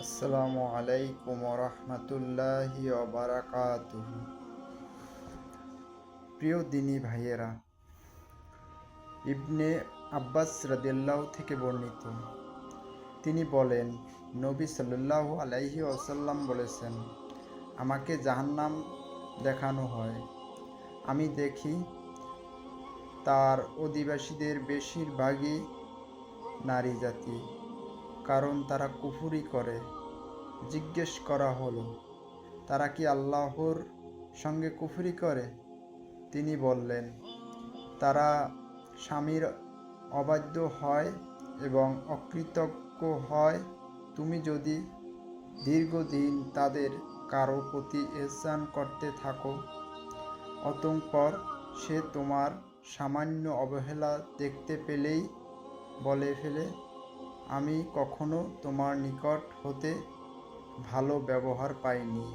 আসসালামু আলাইকুম রহমতুল্লাহি বারাকাতুহু। প্রিয় দিনী ভাইয়েরা, ইবনে আব্বাস রাদিয়াল্লাহু থেকে বর্ণিত, তিনি বলেন, নবী সাল্লাল্লাহু আলাইহি ওয়াসাল্লাম বলেছেন, আমাকে জাহান্নাম দেখানো হয়। আমি দেখি তার অধিবাসীদের বেশিরভাগই নারী জাতি, কারণ তারা কুফরি করে। জিজ্ঞেস করা হলো, তারা কি আল্লাহর সঙ্গে কুফরি করে? তিনি বললেন, তারা স্বামীর অবাধ্য হয় এবং অকৃতজ্ঞ হয়। তুমি যদি দীর্ঘদিন তাদের কারো প্রতি ইহসান করতে থাকো, অতঃপর সে তোমার সামান্য অবহেলা দেখতে পেলেই বলে ফেলে, আমি কখনো তোমার নিকট হতে ভালো ব্যবহার পাইনি।